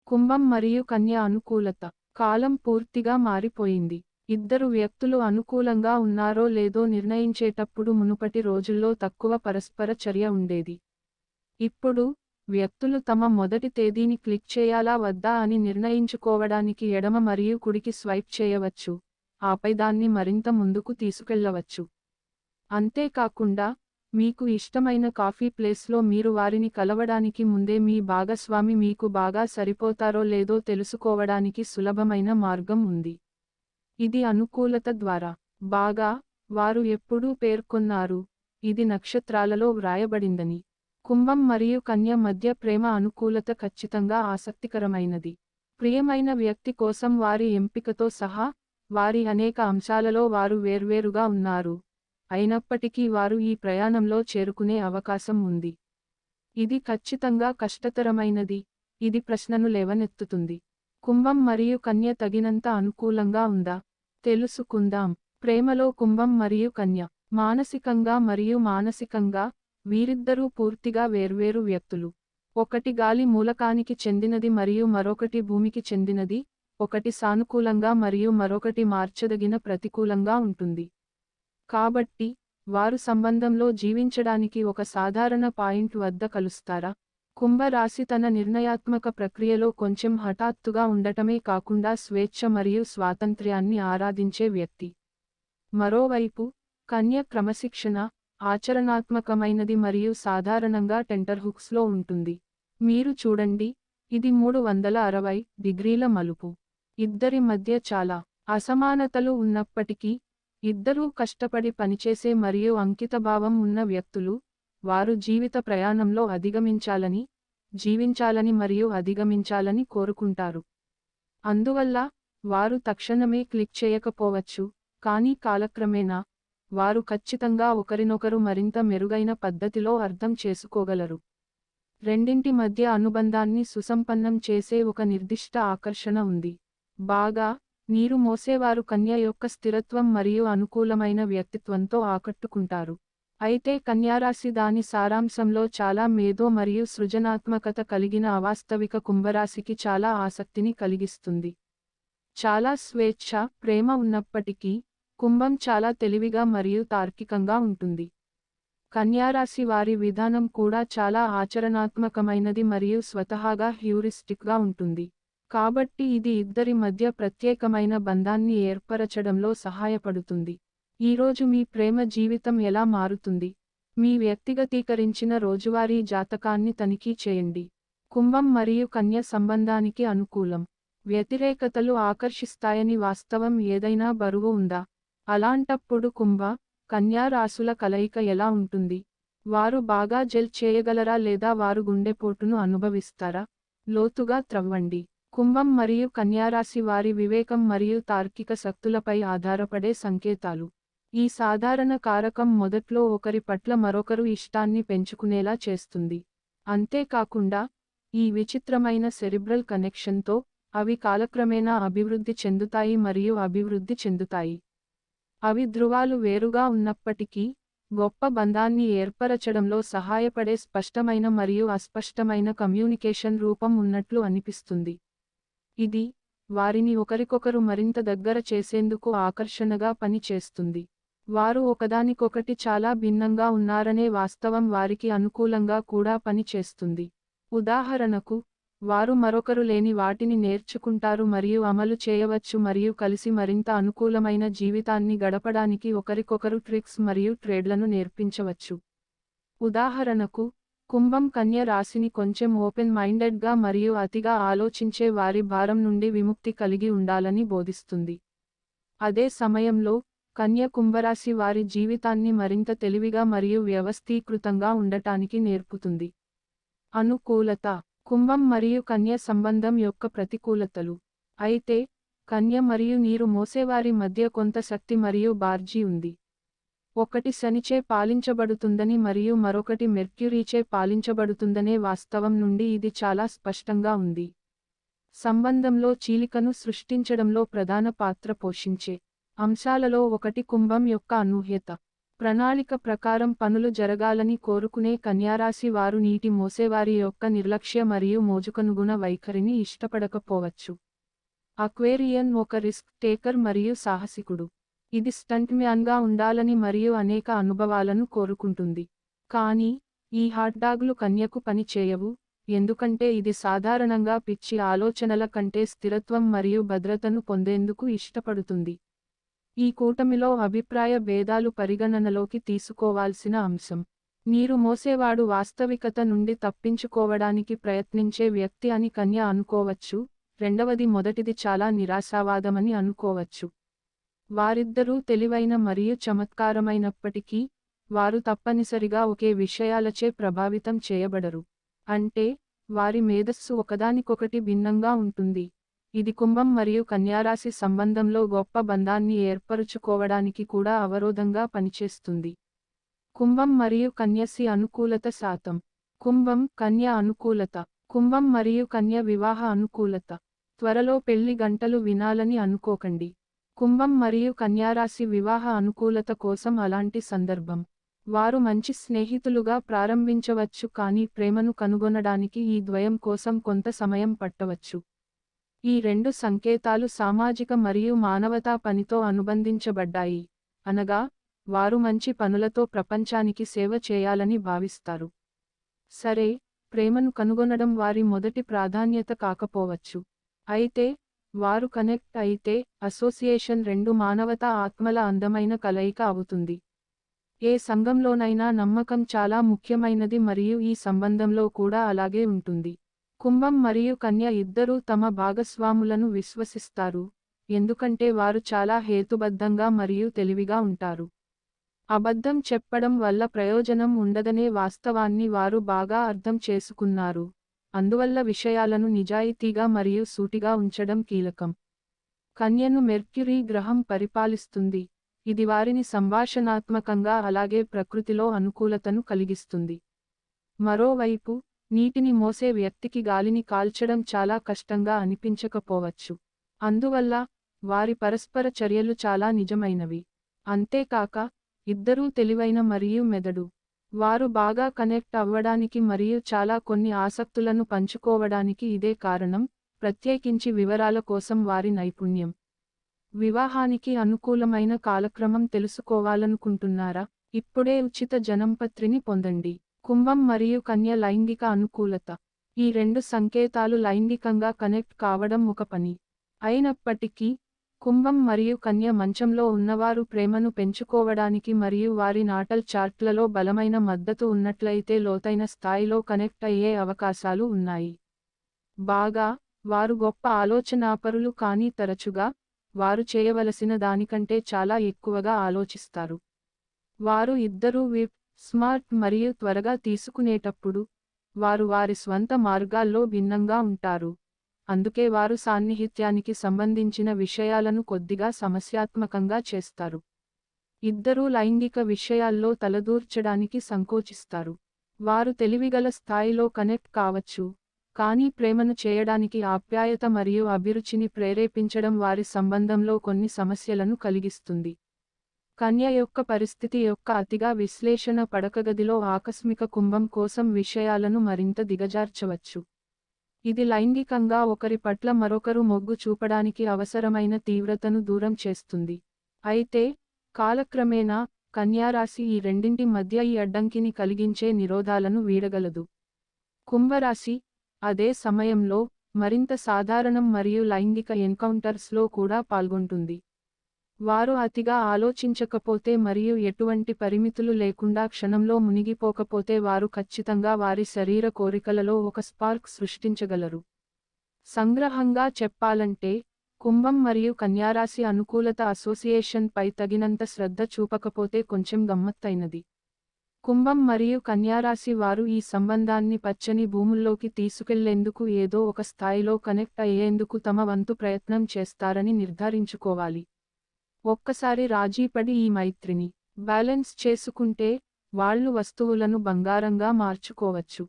కుంభం మరియు కన్య అనుకూలత. కాలం పూర్తిగా మారిపోయింది. ఇద్దరు వ్యక్తులు అనుకూలంగా ఉన్నారో లేదో నిర్ణయించేటప్పుడు మునుపటి రోజుల్లో తక్కువ పరస్పర చర్య ఉండేది. ఇప్పుడు, వ్యక్తులు తమ మొదటి తేదీని క్లిక్ చేయాలా వద్దా అని నిర్ణయించుకోవడానికి ఎడమ మరియు కుడికి స్వైప్ చేయవచ్చు, ఆపై దాన్ని మరింత ముందుకు తీసుకెళ్లవచ్చు. అంతేకాకుండా, మీకు ఇష్టమైన కాఫీ ప్లేస్లో మీరు వారిని కలవడానికి ముందే మీ భాగస్వామి మీకు బాగా సరిపోతారో లేదో తెలుసుకోవడానికి సులభమైన మార్గం ఉంది. ఇది అనుకూలత ద్వారా. బాగా, వారు ఎప్పుడూ పేర్కొన్నారు, ఇది నక్షత్రాలలో వ్రాయబడిందని. కుంభం మరియు కన్య మధ్య ప్రేమ అనుకూలత ఖచ్చితంగా ఆసక్తికరమైనది. ప్రియమైన వ్యక్తి కోసం వారి ఎంపికతో సహా, వారి అనేక అంశాలలో వారు వేర్వేరుగా ఉన్నారు, అయినప్పటికీ వారు ఈ ప్రయాణంలో చేరుకునే అవకాశం ఉంది. ఇది ఖచ్చితంగా కష్టతరమైనది. ఇది ప్రశ్నను లేవనెత్తుతుంది. కుంభం మరియు కన్య తగినంత అనుకూలంగా ఉందా? తెలుసుకుందాం. ప్రేమలో కుంభం మరియు కన్య. మానసికంగా మరియు మానసికంగా, వీరిద్దరూ పూర్తిగా వేర్వేరు వ్యక్తులు. ఒకటి గాలి మూలకానికి చెందినది మరియు మరొకటి భూమికి చెందినది, ఒకటి సానుకూలంగా మరియు మరొకటి మార్చదగిన ప్రతికూలంగా ఉంటుంది. కాబట్టి, వారు సంబంధంలో జీవించడానికి ఒక సాధారణ పాయింట్ వద్ద కలుస్తారా? కుంభ రాశి తన నిర్ణయాత్మక ప్రక్రియలో కొంచెం హఠాత్తుగా ఉండటమే కాకుండా స్వేచ్ఛ మరియు స్వాతంత్ర్యాన్ని ఆరాధించే వ్యక్తి. మరోవైపు, కన్య క్రమశిక్షణ, ఆచరణాత్మకమైనది మరియు సాధారణంగా టెంటర్హుక్స్లో ఉంటుంది. మీరు చూడండి, ఇది 360 డిగ్రీల మలుపు. ఇద్దరి మధ్య చాలా అసమానతలు ఉన్నప్పటికీ, ఇద్దరూ కష్టపడి పనిచేసే మరియు అంకితభావం ఉన్న వ్యక్తులు, వారు జీవిత ప్రయాణంలో అధిగమించాలని, జీవించాలని మరియు అధిగమించాలని కోరుకుంటారు. అందువల్ల, వారు తక్షణమే క్లిక్ చేయకపోవచ్చు, కానీ కాలక్రమేణా, వారు ఖచ్చితంగా ఒకరినొకరు మరింత మెరుగైన పద్ధతిలో అర్థం చేసుకోగలరు. రెండింటి మధ్య అనుబంధాన్ని సుసంపన్నం చేసే ఒక నిర్దిష్ట ఆకర్షణ ఉంది. బాగా, నీరు మోసేవారు కన్య యొక్క స్థిరత్వం మరియు అనుకూలమైన వ్యక్తిత్వంతో ఆకట్టుకుంటారు. అయితే కన్యారాశి దాని సారాంశంలో చాలా మేధో మరియు సృజనాత్మకత కలిగిన అవాస్తవిక కుంభరాశికి చాలా ఆసక్తిని కలిగిస్తుంది. చాలా స్వేచ్ఛ, ప్రేమ ఉన్నప్పటికీ, కుంభం చాలా తెలివిగా మరియు తార్కికంగా ఉంటుంది. కన్యారాశి వారి విధానం కూడా చాలా ఆచరణాత్మకమైనది మరియు స్వతహాగా హ్యూరిస్టిక్గా ఉంటుంది. కాబట్టి ఇది ఇద్దరి మధ్య ప్రత్యేకమైన బంధాన్ని ఏర్పరచడంలో సహాయపడుతుంది. ఈరోజు మీ ప్రేమ జీవితం ఎలా మారుతుంది? మీ వ్యక్తిగతీకరించిన రోజువారీ జాతకాన్ని తనిఖీ చేయండి. కుంభం మరియు కన్య సంబంధానికి అనుకూలం. వ్యతిరేకతలు ఆకర్షిస్తాయని వాస్తవం ఏదైనా బరువు ఉందా? అలాంటప్పుడు కుంభ, కన్యా రాశుల కలయిక ఎలా ఉంటుంది? వారు బాగా జెల్ చేయగలరా లేదా వారు గుండెపోటును అనుభవిస్తారా? లోతుగా త్రవ్వండి. కుంభం మరియు కన్యారాశి వారి వివేకం మరియు తార్కిక శక్తులపై ఆధారపడే సంకేతాలు. ఈ సాధారణ కారకం మొదట్లో ఒకరి పట్ల మరొకరు ఇష్టాన్ని పెంచుకునేలా చేస్తుంది. అంతేకాకుండా, ఈ విచిత్రమైన సెరిబ్రల్ కనెక్షన్తో, అవి కాలక్రమేణా అభివృద్ధి చెందుతాయి మరియు అభివృద్ధి చెందుతాయి. అవి ధృవాలు వేరుగా ఉన్నప్పటికీ, గొప్ప బంధాన్ని ఏర్పరచడంలో సహాయపడే స్పష్టమైన మరియు అస్పష్టమైన కమ్యూనికేషన్ రూపం ఉన్నట్లు అనిపిస్తుంది. ఇది, వారిని ఒకరికొకరు మరింత దగ్గర చేసేందుకు ఆకర్షణగా పని చేస్తుంది. వారు ఒకదానికొకటి చాలా భిన్నంగా ఉన్నారనే వాస్తవం వారికి అనుకూలంగా కూడా పని చేస్తుంది. ఉదాహరణకు, వారు మరొకరు లేని వాటిని నేర్చుకుంటారు మరియు అమలు చేయవచ్చు మరియు కలిసి మరింత అనుకూలమైన జీవితాన్ని గడపడానికి ఒకరికొకరు ట్రిక్స్ మరియు ట్రేడ్లను నేర్పించవచ్చు. ఉదాహరణకు, కుంభం కన్య రాశిని కొంచెం ఓపెన్ మైండెడ్గా మరియు అతిగా ఆలోచించే వారి భారం నుండి విముక్తి కలిగి ఉండాలని బోధిస్తుంది. అదే సమయంలో, కన్య కుంభరాశి వారి జీవితాన్ని మరింత తెలివిగా మరియు వ్యవస్థీకృతంగా ఉండటానికి నేర్పుతుంది. అనుకూలత. కుంభం మరియు కన్య సంబంధం యొక్క ప్రతికూలతలు. అయితే, కన్య మరియు నీరు మోసేవారి మధ్య కొంత శక్తి మరియు బార్జీ ఉంది. ఒకటి శనిచే పాలించబడుతుందని మరియు మరొకటి మెర్క్యూరీచే పాలించబడుతుందనే వాస్తవం నుండి ఇది చాలా స్పష్టంగా ఉంది. సంబంధంలో చీలికను సృష్టించడంలో ప్రధాన పాత్ర పోషించే అంశాలలో ఒకటి కుంభం యొక్క అనూహ్యత. ప్రణాళిక ప్రకారం పనులు జరగాలని కోరుకునే కన్యారాశి వారు నీటి మోసేవారి యొక్క నిర్లక్ష్య మరియు మోజుకనుగుణ వైఖరిని ఇష్టపడకపోవచ్చు. అక్వేరియన్ ఒక రిస్క్ టేకర్ మరియు సాహసికుడు. ఇది స్టంట్ మ్యాన్గా ఉండాలని మరియు అనేక అనుభవాలను కోరుకుంటుంది. కానీ ఈ హాట్డాగ్లు కన్యకు పని చేయవు, ఎందుకంటే ఇది సాధారణంగా పిచ్చి ఆలోచనల కంటే స్థిరత్వం మరియు భద్రతను పొందేందుకు ఇష్టపడుతుంది. ఈ కూటమిలో అభిప్రాయ భేదాలు పరిగణనలోకి తీసుకోవాల్సిన అంశం. నీరు మోసేవాడు వాస్తవికత నుండి తప్పించుకోవడానికి ప్రయత్నించే వ్యక్తి అని కన్య అనుకోవచ్చు, రెండవది మొదటిది చాలా నిరాశావాదమని అనుకోవచ్చు. వారిద్దరూ తెలివైన మరియు చమత్కారమైనప్పటికీ, వారు తప్పనిసరిగా ఒకే విషయాలచే ప్రభావితం చేయబడరు. అంటే, వారి మేధస్సు ఒకదానికొకటి భిన్నంగా ఉంటుంది. ఇది కుంభం మరియు కన్యారాశి సంబంధంలో గొప్ప బంధాన్ని ఏర్పరుచుకోవడానికి కూడా అవరోధంగా పనిచేస్తుంది. కుంభం మరియు కన్యసి అనుకూలత శాతం. కుంభం, కన్య అనుకూలత. కుంభం మరియు కన్య వివాహ అనుకూలత. త్వరలో పెళ్లి గంటలు వినాలని అనుకోకండి. కుంభం మరియు కన్యారాశి వివాహ అనుకూలత కోసం అలాంటి సందర్భం. వారు మంచి స్నేహితులుగా ప్రారంభించవచ్చు కానీ ప్రేమను కనుగొనడానికి ఈ ద్వయం కోసం కొంత సమయం పట్టవచ్చు. ఈ రెండు సంకేతాలు సామాజిక మరియు మానవతా పనితో అనుబంధించబడ్డాయి, అనగా వారు మంచి పనులతో ప్రపంచానికి సేవ చేయాలని భావిస్తారు. సరే, ప్రేమను కనుగొనడం వారి మొదటి ప్రాధాన్యత కాకపోవచ్చు. అయితే, వారు కనెక్ట్ అయితే, అసోసియేషన్ రెండు మానవతా ఆత్మల అందమైన కలయిక అవుతుంది. ఏ సంఘంలోనైనా నమ్మకం చాలా ముఖ్యమైనది మరియు ఈ సంబంధంలో కూడా అలాగే ఉంటుంది. కుంభం మరియు కన్య ఇద్దరూ తమ భాగస్వాములను విశ్వసిస్తారు, ఎందుకంటే వారు చాలా హేతుబద్ధంగా మరియు తెలివిగా ఉంటారు. అబద్ధం చెప్పడం వల్ల ప్రయోజనం ఉండదనే వాస్తవాన్ని వారు బాగా అర్థం చేసుకున్నారు, అందువల్ల విషయాలను నిజాయితీగా మరియు సూటిగా ఉంచడం కీలకం. కన్యను మెర్క్యురీ గ్రహం పరిపాలిస్తుంది, ఇది వారిని సంభాషణాత్మకంగా అలాగే ప్రకృతిలో అనుకూలతను కలిగిస్తుంది. మరోవైపు, నీటిని మోసే వ్యక్తికి గాలిని కాల్చడం చాలా కష్టంగా అనిపించకపోవచ్చు. అందువల్ల, వారి పరస్పర చర్యలు చాలా నిజమైనవి. అంతేకాక, ఇద్దరూ తెలివైన మరియు మెదడు. వారు బాగా కనెక్ట్ అవ్వడానికి మరియు చాలా కొన్ని ఆసక్తులను పంచుకోవడానికి ఇదే కారణం, ప్రత్యేకించి వివరాల కోసం వారి నైపుణ్యం. వివాహానికి అనుకూలమైన కాలక్రమం తెలుసుకోవాలనుకుంటున్నారా? ఇప్పుడే ఉచిత జనంపత్రిని పొందండి. కుంభం మరియు కన్య లైంగిక అనుకూలత. ఈ రెండు సంకేతాలు లైంగికంగా కనెక్ట్ కావడం ఒక పని. అయినప్పటికీ, కుంభం మరియు కన్య మంచంలో ఉన్నవారు ప్రేమను పెంచుకోవడానికి మరియు వారి నాటల్ చార్ట్లలో బలమైన మద్దతు ఉన్నట్లయితే లోతైన స్థాయిలో కనెక్ట్ అయ్యే అవకాశాలు ఉన్నాయి. బాగా, వారు గొప్ప ఆలోచనాపరులు కానీ తరచుగా, వారు చేయవలసిన దానికంటే చాలా ఎక్కువగా ఆలోచిస్తారు. వారు ఇద్దరూ స్మార్ట్ మరియు త్వరగా తీసుకునేటప్పుడు, వారు వారి స్వంత మార్గాల్లో భిన్నంగా ఉంటారు, అందుకే వారు సాన్నిహిత్యానికి సంబంధించిన విషయాలను కొద్దిగా సమస్యాత్మకంగా చేస్తారు. ఇద్దరూ లైంగిక విషయాల్లో తలదూర్చడానికి సంకోచిస్తారు. వారు తెలివిగల స్థాయిలో కనెక్ట్ కావచ్చు, కానీ ప్రేమను చేయడానికి ఆప్యాయత మరియు అభిరుచిని ప్రేరేపించడం వారి సంబంధంలో కొన్ని సమస్యలను కలిగిస్తుంది. కన్య యొక్క పరిస్థితి యొక్క అతిగా విశ్లేషణ పడకగదిలో ఆకస్మిక కుంభం కోసం విషయాలను మరింత దిగజార్చవచ్చు. ఇది లైంగికంగా ఒకరి పట్ల మరొకరు మొగ్గు చూపడానికి అవసరమైన తీవ్రతను దూరం చేస్తుంది. అయితే, కాలక్రమేణా, కన్యారాశి ఈ రెండింటి మధ్య ఈ అడ్డంకిని కలిగించే నిరోధాలను వీడగలదు. కుంభరాశి, అదే సమయంలో, మరింత సాధారణం మరియు లైంగిక ఎన్కౌంటర్స్లో కూడా పాల్గొంటుంది. వారు అతిగా ఆలోచించకపోతే మరియు ఎటువంటి పరిమితులు లేకుండా క్షణంలో మునిగిపోకపోతే వారు ఖచ్చితంగా వారి శరీర కోరికలలో ఒక స్పార్క్ సృష్టించగలరు. సంగ్రహంగా చెప్పాలంటే, కుంభం మరియు కన్యారాశి అనుకూలత అసోసియేషన్ పై తగినంత శ్రద్ధ చూపకపోతే కొంచెం గమ్మత్తైనది. కుంభం మరియు కన్యారాశి వారు ఈ సంబంధాన్ని పచ్చని భూముల్లోకి తీసుకెళ్లేందుకు ఏదో ఒక స్థాయిలో కనెక్ట్ అయ్యేందుకు తమ వంతు ప్రయత్నం చేస్తారని నిర్ధారించుకోవాలి. ఒక్కసారి రాజీపడి ఈ మైత్రిని బ్యాలెన్స్ చేసుకుంటే, వాళ్ళు వస్తువులను బంగారంగా మార్చుకోవచ్చు.